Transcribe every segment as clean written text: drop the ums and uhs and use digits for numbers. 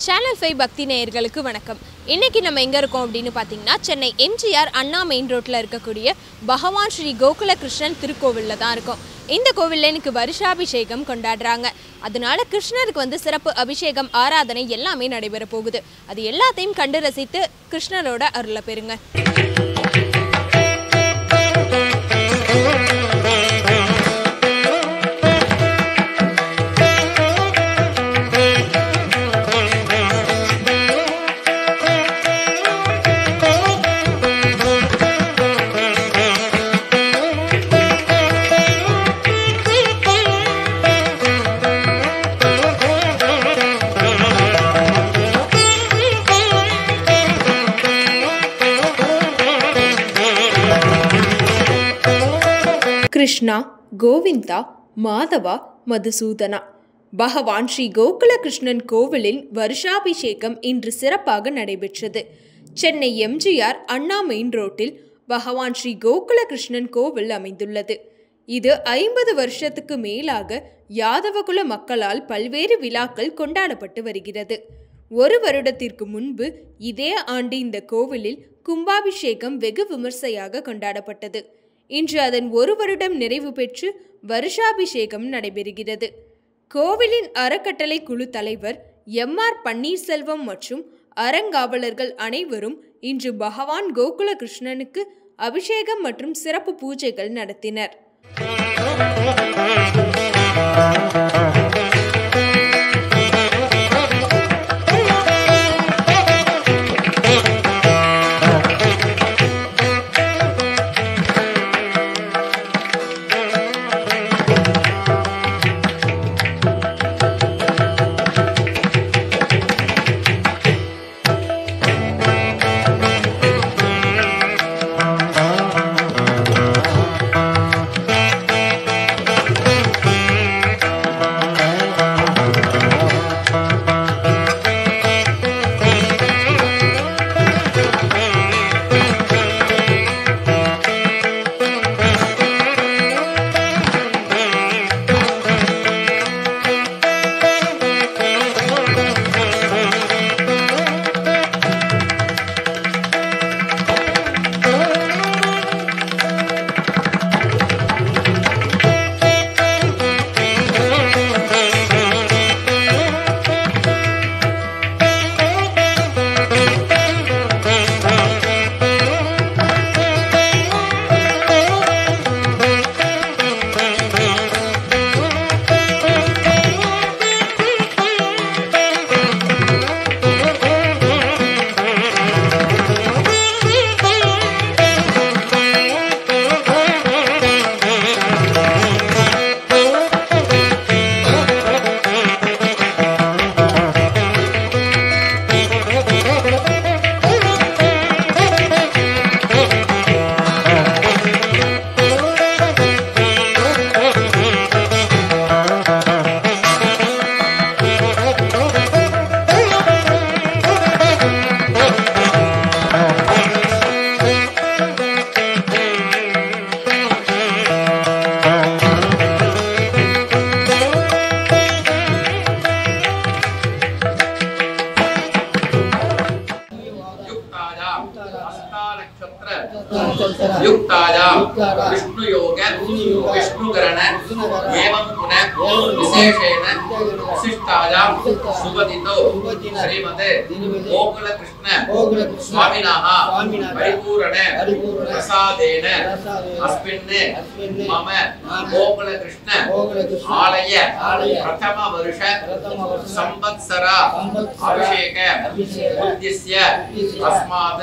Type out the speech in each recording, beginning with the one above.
Channel 5 பக்தி நேயர்களுக்கு வணக்கம். இன்னைக்கு நம்ம எங்க இருக்கோம் அப்படினு பாத்தீங்கன்னா சென்னை எம்ஜிஆர் அண்ணா மெயின் ரோட்ல இருக்கக்கூடிய பகவான் ஸ்ரீ கோகுல கிருஷ்ணன் திருக்கோவில்ல தான் இருக்கோம். இந்த கோவில்ல இன்னைக்கு வருஷாபிஷேகம் கொண்டாடுறாங்க. அதனால கிருஷ்ணருக்கு சிறப்பு அபிஷேகம் ஆராதனை எல்லாமே நடைபெற போகுது. அது எல்லாத்தையும் கண்டு ரசித்து கிருஷ்ணரோட அருளை பெறுங்க. கிருஷ்ணா, கோவிந்தா, மாதவா, மதுசூதனா. பகவான் ஸ்ரீ கோகுல கிருஷ்ணன் கோவிலின் வருஷாபிஷேகம் இன்று சிறப்பாக நடைபெற்றது. சென்னை எம்ஜிஆர் அண்ணா மெயின் ரோட்டில் பகவான் ஸ்ரீ கோகுல கிருஷ்ணன் கோவில் அமைந்துள்ளது. இது 50 வருஷத்துக்கு மேலாக யாதவகுல மக்களால் பல்வேறு விழாக்கள் கொண்டாடப்பட்டு வருகிறது. ஒரு வருடத்திற்கு முன்பு இதே ஆண்டு இந்த கோவிலில் கும்பாபிஷேகம் வெகு விமர்சையாக கொண்டாடப்பட்டது. இன்று அதன் ஒரு வருடம் நிறைவு பெற்று வருஷாபிஷேகம் நடைபெறுகிறது. கோவிலின் அறக்கட்டளை குழு தலைவர் எம்.ஆர். பன்னீர்செல்வம் மற்றும் அறங்காவலர்கள் அனைவரும் இன்று பகவான் கோகுல கிருஷ்ணனுக்கு அபிஷேகம் மற்றும் சிறப்பு பூஜைகள் நடத்தினர். युक्तायाम विष्णु योग विष्णु करण एवं पुनः विशेषेण विशिष्टायाम सुपदितो श्रीमते गोकुल कृष्ण स्वामिनः परिपूर्ण प्रसादेन अस्मिन् मम गोकुल कृष्ण आलय प्रथम वर्ष संवत्सर अभिषेक उद्देश्य अस्मात्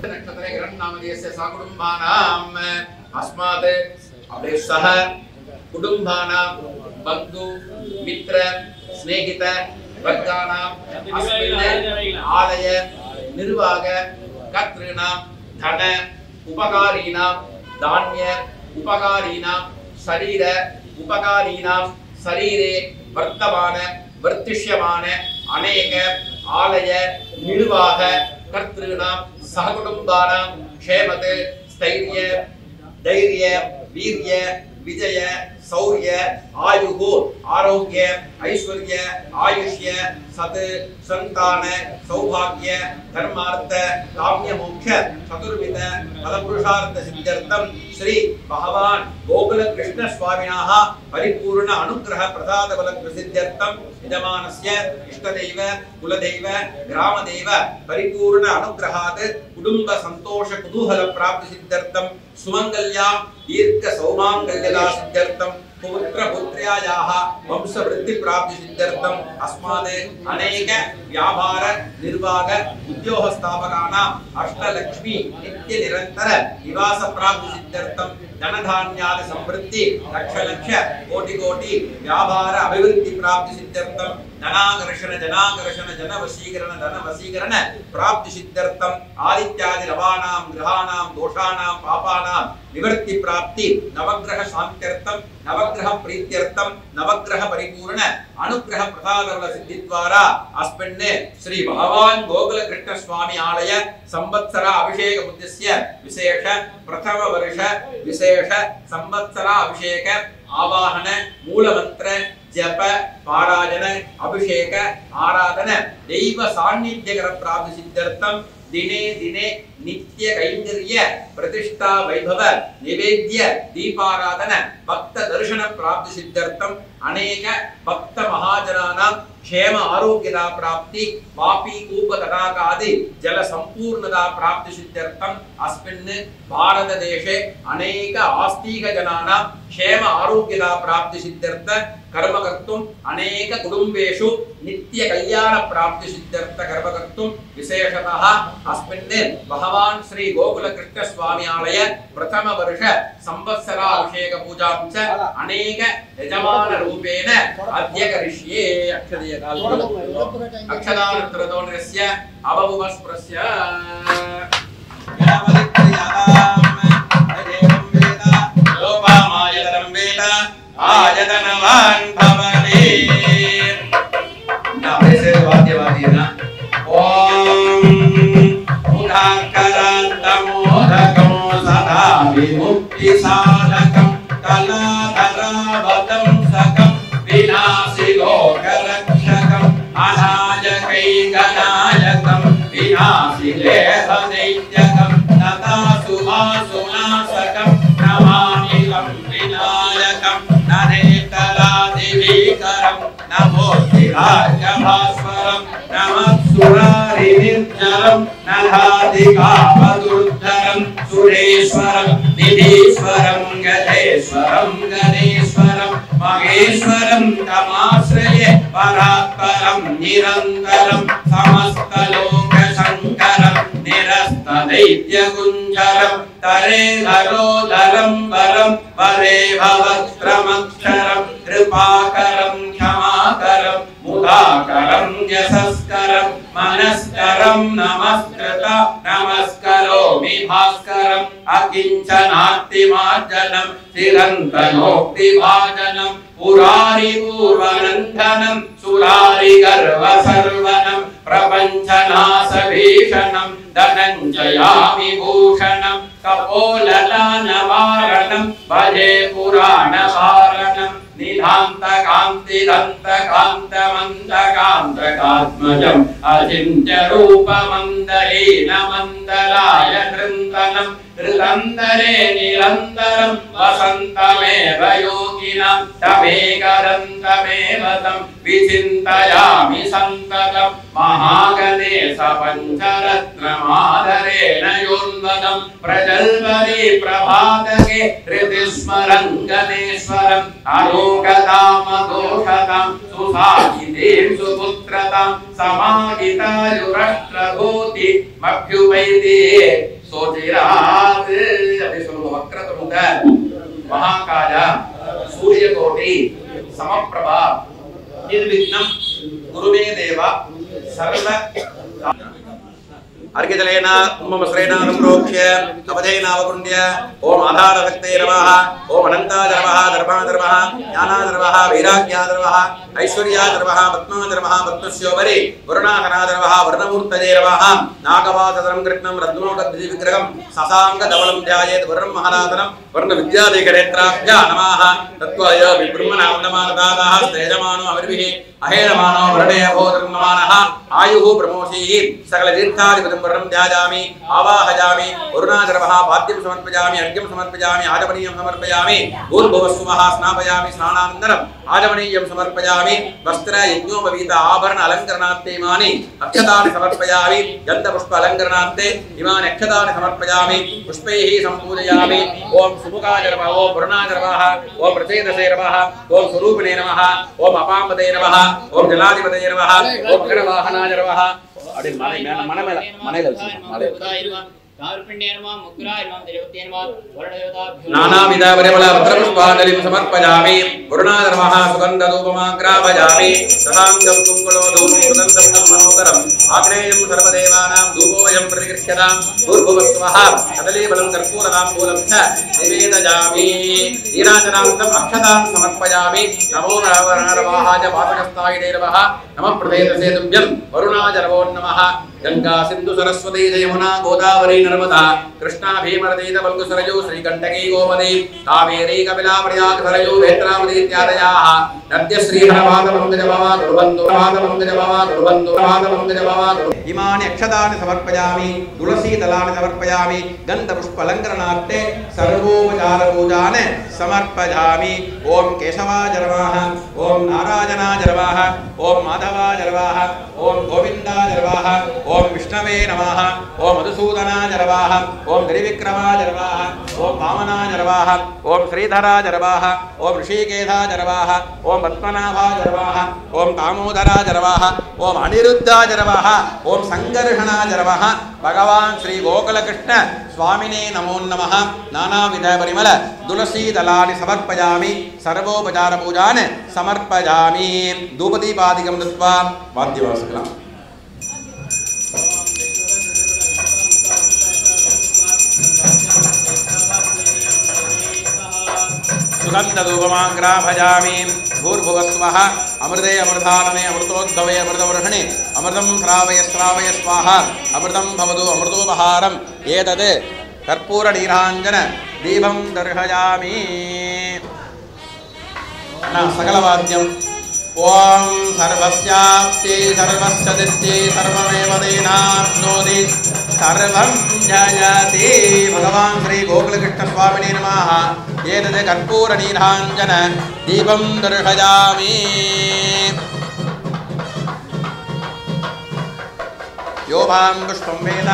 नक्षत्रे ग्रहणामदेस्य सकुटुम्बानाम् अस्मात् अभिसह कुटुम्बानां बन्धु मित्र स्नेहित वर्गानाम् अस्मिन् आलय निर्वाह कर्तॄणां धन उपकारीणां धान्य उपकारीणां शरीर उपकारीणां शरीरे वर्तमान वर्तिष्यमान अनेक आलय निर्वाह कर्तॄणां सहकुटुम्बानां क्षेमते स्थैर्य धैर्य वीर्य विजय शौर्य आयुः आरोग्य ऐश्वर्य आयुष्य सत् संतान सौभाग्य धर्मार्थ काम्य मोक्ष चतुर्विध फलपुरुषार्थ सिद्ध्यर्थं श्री भगवान् गोकुल कृष्ण स्वामिनः परिपूर्ण अनुग्रह प्रसाद बल प्रसिद्ध्यर्थं यजमानस्य इष्टदैव कुलदैव ग्रामदैव परिपूर्ण अनुग्रहात् कुटुंब संतोष कुतूहल प्राप्ति सिद्ध्यर्थं सुमंगल्या दीर्घ सौमांगल्यदा सिद्ध्यर्थं पुत्र पुत्र्यायाः वंश वृद्धि प्राप्ति सिद्ध्यर्थं अस्माद् अनेक व्यापार निर्वाह उद्योग स्थापकानां अष्टलक्ष्मी नित्य निरंतर निवास प्राप्ति सिद्ध्यर्थं धनधान्यादि समृद्धि लक्ष लक्ष कोटि कोटि व्यापार अभिवृद्धि प्राप्ति सिद्ध्यर्थं धनाकर्षण जनाकर्षण धन वशीकरण प्राप्ति सिद्ध्यर्थं आदित्यादि रवानां ग्रहाणां दोषाणां पापानां निवृत्ति प्राप्ति नवग्रह शांत्यर्थं नवग्रह प्रीत्यर्थं नवग्रह परिपूर्ण अनुग्रह प्रसाद बल सिद्धि द्वारा अस्मिन् श्री भगवान् गोकुल कृष्ण स्वामी आलय संवत्सर अभिषेक उद्देश्य विशेष प्रथम वर्ष विशेष संवत्सर अभिषेक आवाहन मूल मंत्र जप पारायण अभिषेक आराधन दैव सान्निध्यकर प्राप्ति सिद्ध्यर्थं दिने दिने नित्य कैंकर्य प्रतिष्ठा वैभव निवेद्य दीपाराधन भक्त दर्शन प्राप्ति सिद्ध्यर्थं अनेक भक्त महाजनानां क्षेम आरोग्यदा प्राप्ति वापी कूप तटाकादि जल संपूर्णदा प्राप्ति सिद्ध्यर्थं अस्मिन् भारत देशे अनेक आस्तिक जनानां क्षेम आरोग्यदा प्राप्ति सिद्ध्यर्थ कर्म कर्तुम् अनेक कुटुंबेषु नित्य कल्याण प्राप्ति सिद्ध्यर्थ कर्म कर्तुं विशेषतः अस्मिन् भगवान् श्री गोकुल कृष्ण स्वामी आलय प्रथम वर्ष संवत्सर अभिषेक पूजां च अनेक यजमान रूपेण अद्य करिष्ये अक्षदीय अक्षदानत्रदोनस्य अवभुवस्प्रस्य आयतनवान् भवति नामसे वाद्यवादीना ओम उदाकरान्तमोदकं सदा विमुक्ति साधकं कलाधरावतं सकं विनाशि लोकरक्षकं अनायकैकनायकं विनाशि लेहदैत्यकं तथा सुभासुनाशकं नमामि तं विनायकं नरेतलादिवीकरं नमोऽतिराजभास्वरं नमः सुरारिनिर्जरं नधाधिकावदुर्धरं सुरेश्वरं निधीश्वरं गजेश्वरं गणेश्वरं महेश्वरं तमाश्रये परात्परं निरन्तरं समस्तलोकशङ्करं निरस्तदैत्यकुञ्जरं तरेधरोधरं वरं वरे भवस्त्रमक्षरं कृपाकरं क्षमाकरं मुदाकरं यशस्करं मनस्करं नमस्कृत नमस्करोमि भास्करम् अकिञ्चनात्तिमार्जनं चिरन्तनोक्तिभाजनं पुरारिपूर्वनन्दनं सुरारिगर्वसर्वनं प्रपञ्चनाशभीषणं धनञ्जयामिभूषणं कपोललानवारणं भजे पुराणवारणं निधान्तकान्तिदन्तकान्तमन्तकान्तकात्मजम् अचिन्त्यरूपमन्दलीनमन्दलाय नृन्दनं हृदन्तरे निरन्तरं वसन्तमेव योगिनं तमेकरन्तमेव तं विचिन्तयामि सन्ततं महागणेश पञ्चरत्नमादरेण योन्वनं प्रजल्परि प्रभातके हृदिस्मरं गणेश्वरम् अलोकतामदोषतां सुसाहितीं सुपुत्रतां समाहितायुरष्ट्रभूति मभ्युवैदिये सोचिरात् अभी सुनो वक्रतुंड महाकाय सूर्यकोटि समप्रभा निर्विघ्नं गुरुमे देव सर्व अर्घ्यजलेन कुम्भमस्रेण सम्प्रोक्ष्य अवधेनावकुण्ड्य ओम आधारशक्ते नमः ओम अनन्तादर्वः दर्भादर्वः ज्ञानादर्वः वैराग्यादर्वः ऐश्वर्यादर्वः पद्मादर्वः पद्मस्योपरि वरुणाकरादर्वः वर्णमूर्तये नमः नागवासदरं कृष्णं रत्नोकद्विविग्रहं ससाङ्गधवलं ध्यायेत् वर्णं महाराजनं वर्णविद्यादेकनेत्राभ्या नमः तत्त्वाय विब्रह्मणां नमानदाताः स्तेजमानो अविर्भिः अहेरमानो वर्णे अभोधर्ममानः आयुः प्रमोषीः सकलतीर्थादिपदं वर्णं ध्यायामि आवाहयामि वरुणादर्वः पाद्यं समर्पयामि अर्घ्यं समर्पयामि आचमनीयं समर्पयामि भूर्भुवस्सुवः स्नापयामि स्नानानन्तरम् आचमनीयं समर्पयामि वस्त्र यज्ञोपवीत आभरण अलङ्करणार्थे इमानि अक्षतानि समर्पयामि गन्धपुष्प अलङ्करणार्थे इमानि अक्षतानि समर्पयामि पुष्पैः सम्पूजयामि ओम सुमुखाय नमः ओम वरुणाय ओम प्रचेदसे नमः ओम स्वरूपिणे नमः ओम अपाम्बते नमः ओम जलाधिपतये नमः ओम गणवाहनाय नमः अरे मनेल नानाविध परिमल पत्रपुष्पाञ्जलिं समर्पयामि वरुणाधर्मः सुगन्धधूपमाग्रापयामि तदाङ्गं कुङ्कुलोधूपं सुगन्धं मनोहरम् आग्नेयं सर्वदेवानां धूपोऽयं प्रतिगृह्यतां भूर्भुवस्वः कदलीफलं कर्पूरताम्बूलं च निवेदयामि नीराजनार्थम् अक्षतान् समर्पयामि नमो नरवाहाय वासकस्थायिने नमः नमः प्रदेशसे तुभ्यं वरुणाय नमो नमः गंगा सिंधु सरस्वती यमुना गोदावरी नर्मदा कृष्णा भीमनदी बल्गु सरयू श्रीकंठकी गोमती कावेरी कपिला प्रयाग सरयू नेत्रावती इत्यादयाः नद्य श्रीहरपादपङ्कजभवा इमानि अक्षतानि समर्पयामि तुलसीदलानि समर्पयामि गन्धपुष्पालङ्करणार्थे सर्वोपचारपूजान् समर्पयामि ओम केशवाय नमः ओम नारायणाय नमः ओम माधवाय नमः ओम गोविन्दाय नमः ओम विष्णवे नमः ओम मधुसूदनाय नमः ओम त्रिविक्रमाय नमः ओम वामनाय नमः ओम श्रीधराय नमः ओम ऋषिकेशाय नमः ओम पद्मनाभाय नमः ओम दामोदराय नमः ओम अनिरुद्धाय नमः ओम संकर्षणाय नमः भगवान् श्री गोकुलकृष्ण स्वामिने नमो नमः नानाविध परिमल तुलसी दलानि समर्पयामि सर्वोपचार पूजान् समर्पयामि धूपदीपादिकं दत्वा वाद्यवासिकम् सुगन्धधूपमाग्रापयामि भूर्भुवस्वः अमृते अमृतानने अमृतोद्भवे अमृतवर्षणे अमृतं श्रावय श्रावय स्वाहा अमृतं भवतु अमृतोपहारम् एतत् कर्पूरनीराञ्जन दीपं दर्शयामि सकलवाद्यम् ओम सर्वस्याप्ति सर्वस्यदित्ति सर्वमेव तेनाप्नोति सर्वं जयति भगवान् श्री गोकुलकृष्ण स्वामिने नमः एतत् कर्पूरनीराञ्जन दीपं दर्शयामि यो भां पुष्पं वेद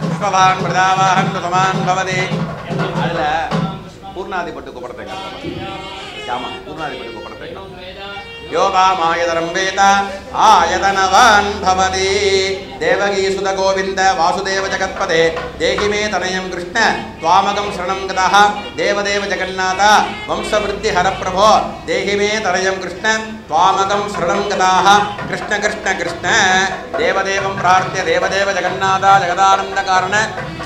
पुष्पवान् प्रदावाहं समान् भवति अल्ल पूर्णादिपट्टुको पडतैगा यामा पूर्णादिपट्टुको पडतैगा योगामायतरं वेद आयतनवान् भवति देवकी सुत गोविंद वासुदेव जगत्पते देहि मे तनयं कृष्ण त्वामगं शरणं गतः देवदेव जगन्नाथ वंशवृद्धि हर प्रभो देहि मे तनयं कृष्ण त्वामगं शरणं गतः कृष्ण कृष्ण कृष्ण देवदेवं प्रार्थ्य देवदेव जगन्नाथ जगदानंद कारण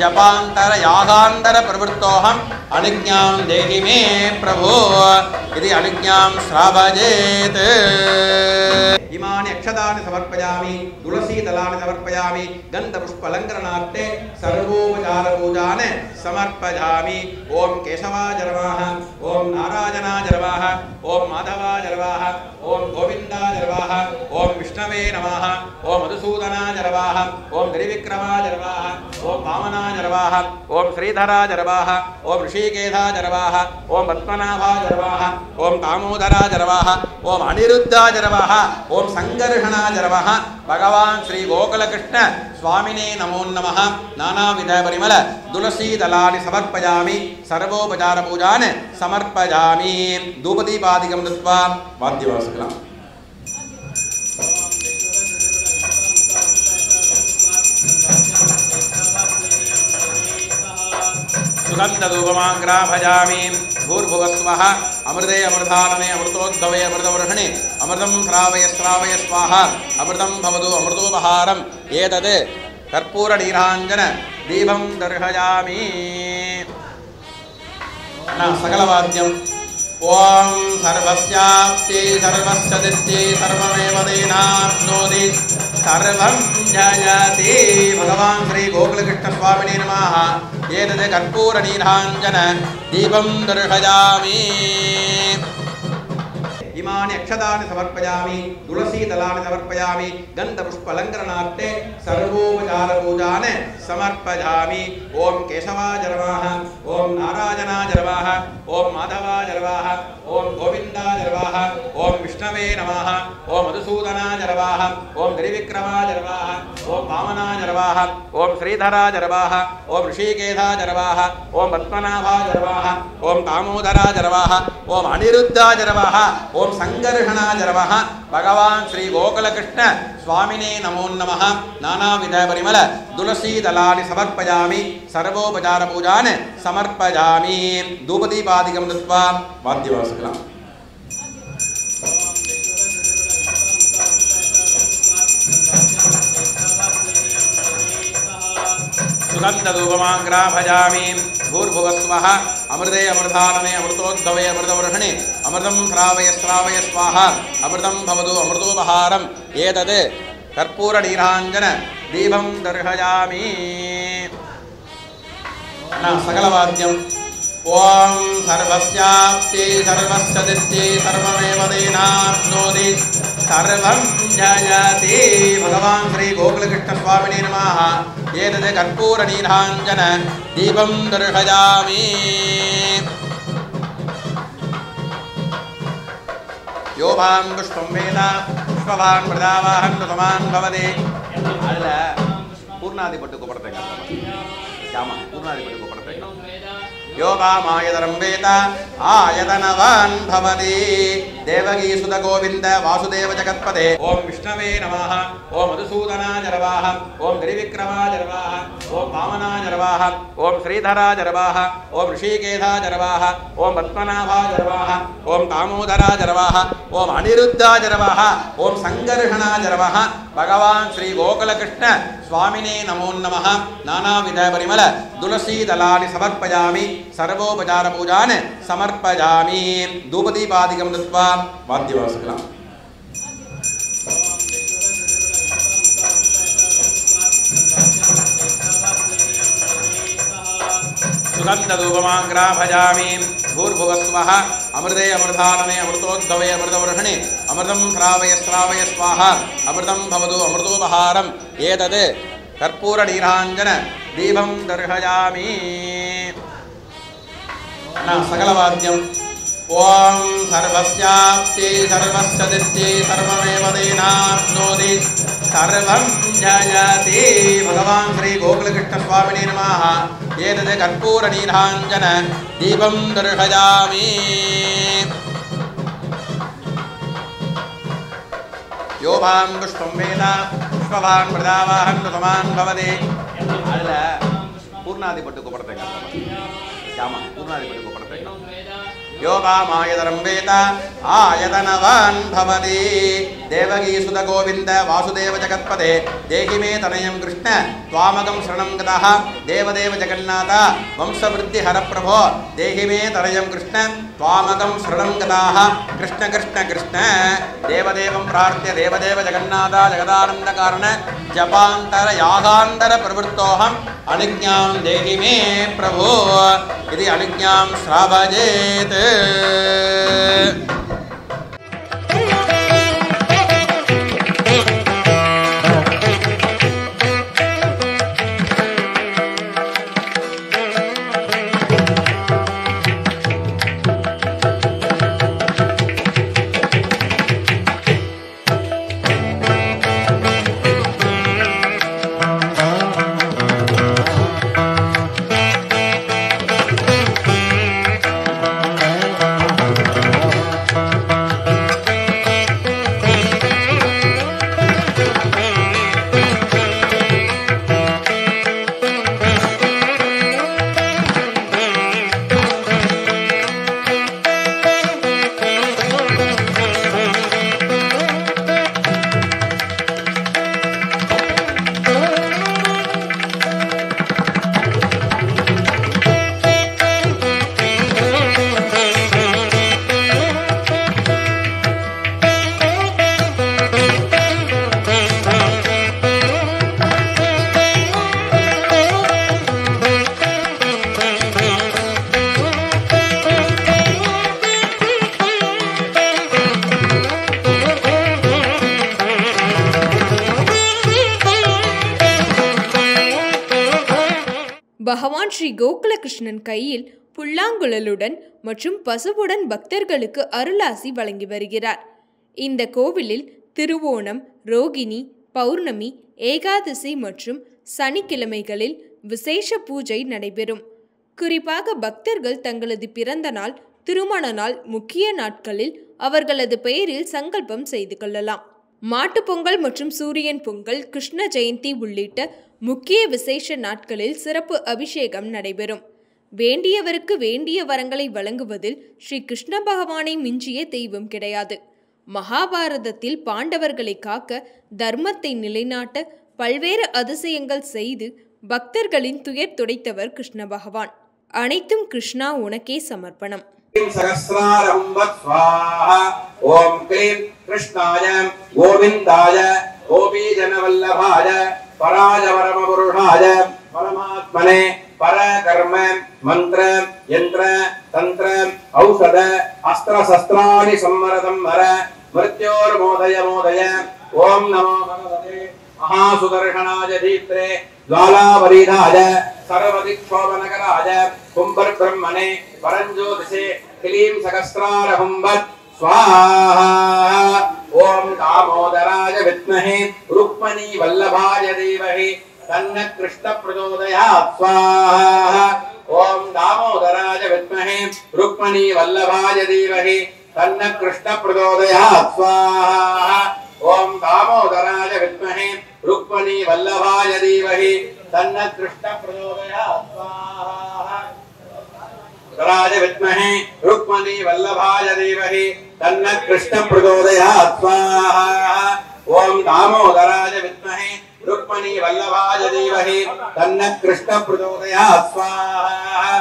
जपांतर यागांतर प्रवृत्तोऽहम् अनुज्ञां देहि मे प्रभो इति अनुज्ञां श्रावयेत् इमानि अक्षतानि समर्पयामि तुलसीदलानि समर्पयामि गन्धपुष्पालङ्करणार्थे सर्वोपचारपूजान् समर्पयामि ओम केशवाय नमः ओम नारायणाय नमः ओम माधवाय नमः ओम गोविन्दाय नमः ओम विष्णवे नमः ओम मधुसूदनाय नमः ओम त्रिविक्रमाय नमः ओम वामनाय नमः ओम श्रीधराय नमः ओम ऋषिकेशाय नमः ओम पद्मनाभाय नमः ओम दामोदराय नमः ओम अनिरुद्धाय नमः ओम संकर्षणाय नमः भगवान् श्री गोकुलकृष्ण स्वामिने नमो नमः नानाविध परिमल तुलसी दलानि समर्पयामि सर्वोपचार पूजान् समर्पयामि धूपदीपादिकं दत्वा वाद्यवासिकम् सुगन्धधूपमाग्रापयामि भूर्भुवस्वः अमृते अमृतानने अमृतोद्भवे अमृतवर्षणे अमृतं श्रावय श्रावय स्वाहा अमृतं भवतु अमृतोपहारम् एतत् कर्पूर नीराञ्जन दीपं दर्शयामि सकलवाद्यम् ओम सर्वस्याप्ति सर्वस्य दित्ति सर्वमेव तेनाप्नोति सर्वं जयति भगवान् श्री गोकुलकृष्ण स्वामिने नमः एतद् कर्पूर नीराञ्जन दीपं दर्शयामि इमानि अक्षतानि समर्पयामि तुलसी दलानि समर्पयामि गन्धपुष्पलङ्करणार्थे सर्वोपचारपूजान् समर्पयामि ओम केशवाय नमः ओम नारायणाय नमः ओम माधवाय नमः ओम गोविन्दाय नमः ओम विष्णवे नमः ओम मधुसूदनाय नमः ओम त्रिविक्रमाय नमः ओम वामनाय नमः ओम श्रीधराय नमः ओम ऋषिकेशाय नमः ओम पद्मनाभाय नमः ओम दामोदराय नमः ओम अनिरुद्धाय नमः ओम संकर्षणाय नमः भगवान् श्री गोकुलकृष्ण स्वामिने नमो नमः नानाविध परिमल तुलसी दलानि समर्पयामि सर्वोपचार पूजान् समर्पयामि धूपदीपादिकं दत्वा वाद्यवासिकम् सुगन्धधूपमाग्राभयामि भूर्भुवस्वः अमृते अमृतानने अमृतोद्भवे अमृतवर्षणे अमृतं श्रावय श्रावय स्वाहा अमृतं भवतु अमृतोपहारम् एतद् कर्पूरनीराञ्जन दीपं दर्शयामि सकलवाद्यम् ओम सर्वस्याप्ति सर्वस्य दित्ति सर्वमेव तेनाप्नोति सर्वं जयति भगवान् श्री गोकुलकृष्ण स्वामिने नमः एतद् कर्पूर नीराञ्जन दीपं दर्शयामि यो वां पुष्पं वेद पुष्पवान् प्रदावाहं समान् भवति अल्ल पूर्णादिपट्टुको पडतैगा यामा पूर्णादिपट्टुको पडतैगा योगामायतरं वेद आयतनवान् भवति देवकी सुत गोविंद वासुदेव जगत्पते ओम विष्णवे नमः ओम मधुसूदनाय नमः ओम त्रिविक्रमाय नमः ओम वामनाय नमः ओम श्रीधराय नमः ओम ऋषिकेशाय नमः ओम पद्मनाभाय नमः ओम दामोदराय नमः ओम अनिरुद्धाय नमः ओम संकर्षणाय नमः भगवान् श्री गोकुलकृष्ण स्वामिने नमो नमः नानाविध परिमल तुलसी दलानि समर्पयामि सर्वोपचार पूजान् समर्पयामि धूपदीपादिकं दत्वा वाद्यवासिकम् सुगन्धधूपमाग्राभयामि भूर्भुवस्वः अमृते अमृतानने अमृतोद्भवे अमृतवर्षणे अमृतं श्रावय श्रावय स्वाहा अमृतं भवतु अमृतोपहारम् एतद् कर्पूरनीराञ्जन दीपं दर्शयामि सकलवाद्यम् ओम सर्वस्याप्ति सर्वस्य दित्ति सर्वमेव तेनाप्नोति सर्वं जयति भगवान् श्री गोकुलकृष्ण स्वामिने नमः एतद् कर्पूर नीराञ्जन दीपं दर्शयामि यो वां पुष्पं वेद पुष्पवान् प्रदावाहं समान् भवति अल्ल पूर्णादिपट्टुको पडतैगा यामा पूर्णादिपट्टुको पडतैगा योगामायतरं वेद आयतनवान् भवति देवकी सुत गोविंद वासुदेव जगत्पते देहि मे तनयं कृष्ण त्वामगं शरणं गतः देवदेव जगन्नाथ वंशवृद्धिहर प्रभो देहि मे तनयं कृष्ण त्वामगं शरणं गतः कृष्ण कृष्ण कृष्ण देवदेवं प्रार्थ्य देवदेव जगन्नाथ जगदानन्दकारण जपान्तर यागान्तर प्रवृत्तोऽहम् अनुज्ञां देहि मे प्रभो इति अनुज्ञां श्रावयेत् பகவான் ஸ்ரீ கோகுலகிருஷ்ணன் கையில் புல்லாங்குழலுடன் மற்றும் பசுவுடன் பக்தர்களுக்கு அருளாசி வழங்கி வருகிறார். இந்த கோவிலில் திருவோணம், ரோகிணி, பௌர்ணமி, ஏகாதசி மற்றும் சனிக்கிழமைகளில் விசேஷ பூஜை நடைபெறும். குறிப்பாக பக்தர்கள் தங்களது பிறந்த நாள், திருமண நாள், முக்கிய நாட்களில் அவர்களது பெயரில் சங்கல்பம் செய்து கொள்ளலாம். மாட்டுப்பொங்கல் மற்றும் சூரியன் பொங்கல், கிருஷ்ண ஜெயந்தி உள்ளிட்ட முக்கிய விசேஷ நாட்களில் சிறப்பு அபிஷேகம் நடைபெறும். வேண்டியவருக்கு வேண்டிய வரங்களை வழங்குவதில் ஸ்ரீ கிருஷ்ண பகவானை மிஞ்சிய தெய்வம் கிடையாது. மகாபாரதத்தில் பாண்டவர்களை காக்க, தர்மத்தை நிலைநாட்ட பல்வேறு அதிசயங்கள் செய்து பக்தர்களின் துயர் துடைத்தவர் கிருஷ்ண பகவான். அனைத்தும் கிருஷ்ணா உனக்கே சமர்ப்பணம். ஓம் க்ளீம் கிருஷ்ணாய கோவிந்தாய கோபீஜனவல்லபாய பராஜபரமபுருஷாய பரமாத்மனே பரகர்ம மந்திர யந்திர தந்திர ஔஷத அஸ்திர சஸ்திராணி சம்மரதம் வர மிருத்யோர்மோதய மோதய. ஓம் நமோ பகவதே மகாசுதர்ஷனாய தீப்ரே ஜ்வாலாவரீதாய சர்வதிக்ஷோபநகராய கும்பர்பிரம்மணே பரஞ்சோதிஷே க்ளீம் சகஸ்ராரஹும்பத் स्वाहा. ओम दामोदराय विद्महे रुक्मणी वल्लभाय धीमहि तन्नः कृष्ण प्रचोदयात्. स्वाहा. ओम दामोदराय विद्महे रुक्मणी वल्लभाय धीमहि तन्नः कृष्ण प्रचोदयात्. स्वाहा. ओम दामोदराय विद्महे रुक्मणी वल्लभाय धीमहि तन्नः कृष्ण प्रचोदयात्. स्वाहा. राज विद्महे रुक्मणी वल्लभाय धीमहि तन्नः कृष्ण प्रचोदयात्. स्वाहा. ओम दामोदराय विद्महे रुक्मणी वल्लभाय धीमहि तन्नः कृष्ण प्रचोदयात्. स्वाहा.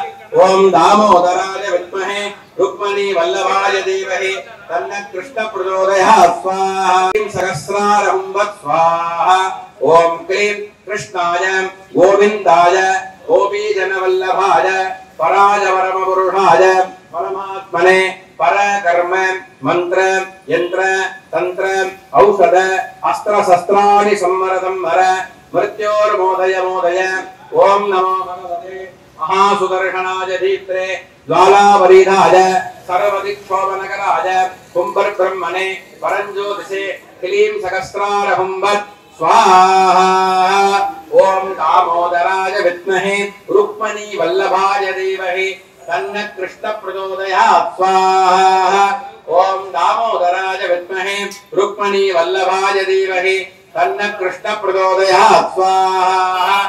ओम दामोदराय विद्महे रुक्मणी वल्लभाय धीमहि तन्नः कृष्ण प्रचोदयात्. स्वाहा. सहस्रारम्भः. स्वाहा. ओम क्लीं कृष्णाय गोविन्दाय गोपीजनवल्लभाय पराजपरमपुरुषाय परमात्मने परकर्म मंत्र यंत्र तंत्र औषध अस्त्र शस्त्राणि सम्मरदं वर मृत्योर्मोदय मोदय. ओम नमो भगवते महासुदर्शनाय दीप्त्रे ज्वालावरीधाय सर्वदिक्क्षोभनकराय कुम्भर्ब्रह्मणे परञ्ज्योतिषे क्लीं सहस्रारहुम्बत्. स्वाहा. ओम दामोदराय विद्महे रुक्मणी वल्लभाय धीमहि तन्नः कृष्ण प्रचोदयात्. स्वाहा. ओम दामोदराय विद्महे रुक्मणी वल्लभाय धीमहि तन्नः कृष्ण प्रचोदयात्. स्वाहा.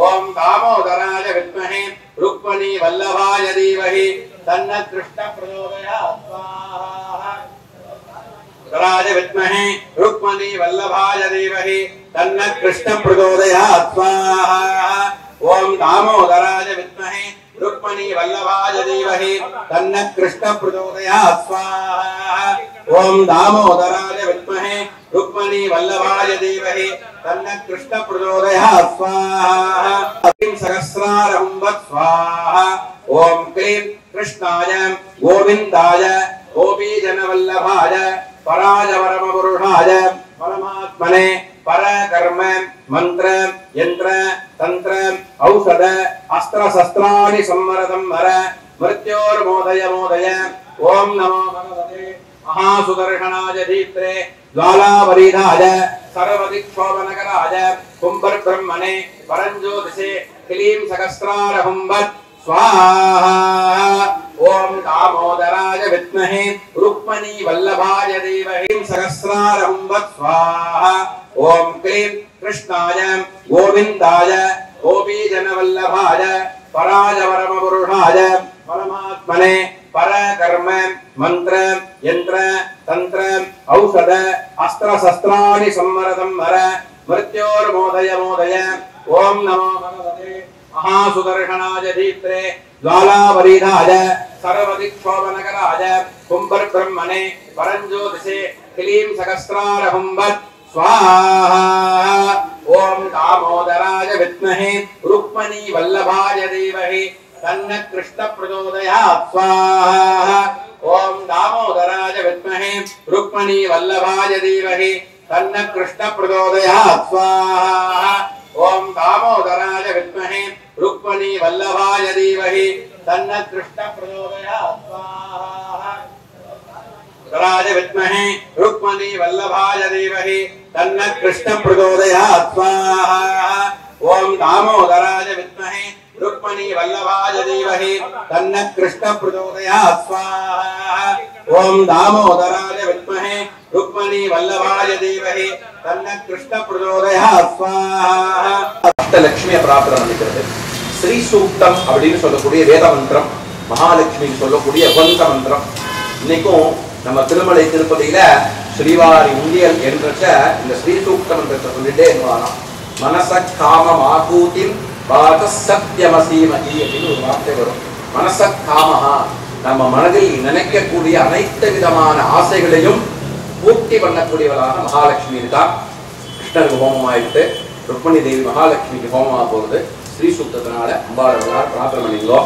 ओम दामोदराय विद्महे रुक्मणी वल्लभाय धीमहि तन्नः कृष्ण प्रचोदयात्. स्वाहा. राज विद्महे रुक्मणी वल्लभाय धीमहि तन्नः कृष्ण प्रचोदयात्. स्वाहा. ओम दामोदराय विद्महे रुक्मणी वल्लभाय धीमहि तन्नः कृष्ण प्रचोदयात्. स्वाहा. ओम दामोदराय विद्महे रुक्मणी वल्लभाय धीमहि तन्नः कृष्ण प्रचोदयात्. स्वाहा. सहस्रारम्भः. स्वाहा. ओम क्लीं कृष्णाय गोविन्दाय गोपीजनवल्लभाय पराजपरमपुरुषाय परमात्मने परकर्म मंत्र यंत्र तंत्र औषध अस्त्र शस्त्राणि सम्मरदं वर मृत्योर्मोदय मोदय. ओम नमो भगवते महासुदर्शनाय दीप्त्रे ज्वालावरीधाय सर्वदिक्क्षोभनकराय कुम्भर्ब्रह्मणे परञ्ज्योतिषे क्लीं सहस्रारहुम्बत्. स्वाहा. ओम दामोदराय विद्महे रुक्मणी वल्लभाय धीमहि सहस्रारहुम्बत्. स्वाहा. ओम क्लीं कृष्णाय गोविन्दाय गोपीजनवल्लभाय पराजपरमपुरुषाय परमात्मने परकर्म मंत्र यंत्र तंत्र औषध अस्त्र शस्त्राणि सम्मरदं वर मृत्योर्मोदय मोदय. ओम नमो भगवते महासुदर्शनाय दीप्त्रे ज्वालावरीधाय सर्वदिक्क्षोभनकराय कुम्भर्ब्रह्मणे परञ्ज्योतिषे क्लीं सहस्रारहुम्बत्. स्वाहा. ओम दामोदराय विद्महे रुक्मणी वल्लभाय धीमहि तन्नः कृष्ण प्रचोदयात्. स्वाहा. ओम दामोदराय विद्महे रुक्मणी वल्लभाय धीमहि तन्नः कृष्ण प्रचोदयात्. स्वाहा. ओम दामोदराय विद्महे रुक्मणी वल्लभाय धीमहि तन्नः कृष्णः प्रचोदयात् स्वाहा उत्तराय विद्महे रुक्मणी वल्लभाय धीमहि तन्नः कृष्णः प्रचोदयात् स्वाहा ओम दामोदराय विद्महे रुक्मणी वल्लभाय धीमहि तन्नः कृष्णः प्रचोदयात् स्वाहा ओम दामोदराय विद्महे रुक्मणी वल्लभाय धीमहि तन्नः कृष्णः प्रचोदयात् स्वाहा अष्टलक्ष्मी प्रार्थना பண்ணிக்கிறது ஸ்ரீ சூக்தம் அப்படினு சொல்லக்கூடிய வேத மந்திரம் மகாலட்சுமிக்கு சொல்லக்கூடிய வந்த மந்திரம் இன்னைக்கும் நம்ம திருமலை திருப்பதியில ஸ்ரீவாரி உண்டியல் என்றச்ச இந்த ஸ்ரீ சூக்த மந்திரத்தை சொல்லிட்டே இருக்கலாம் மனச காம மாகூதின் பாத சத்யமசீமஹி அப்படினு ஒரு வார்த்தை வரும் மனச காமஹா நம்ம மனதில் நினைக்கக்கூடிய அனைத்து விதமான ஆசைகளையும் பூர்த்தி பண்ணக்கூடியவளாக மகாலட்சுமி இருக்கா கிருஷ்ணருக்கு ஹோமம் ஆயிட்டு ருக்மணி தேவி மகாலட்சுமிக்கு ஹோமமாக போகிறது ஸ்ரீ சூக்தத்தினால அம்பாளவர்களால் பிரார்த்தனை பண்ணிங்களோ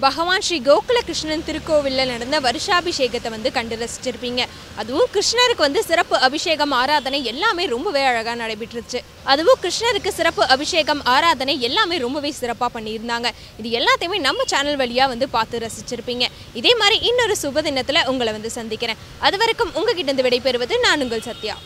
பகவான் ஸ்ரீ கோகுல கிருஷ்ணன் திருக்கோவிலில் நடந்த வருஷாபிஷேகத்தை கண்டு ரசிச்சிருப்பீங்க. அதுவும் கிருஷ்ணருக்கு சிறப்பு அபிஷேகம் ஆராதனை எல்லாமே ரொம்பவே அழகாக நடைபெற்றுச்சு. அதுவும் கிருஷ்ணருக்கு சிறப்பு அபிஷேகம் ஆராதனை எல்லாமே ரொம்பவே சிறப்பாக பண்ணியிருந்தாங்க. இது எல்லாத்தையுமே நம்ம சேனல் வழியாக பார்த்து ரசிச்சிருப்பீங்க. இதே மாதிரி இன்னொரு சுப தினத்தில் உங்களை சந்திக்கிறேன். அது வரைக்கும் உங்ககிட்ட விடைபெறுவது நான் உங்கள் சத்யா.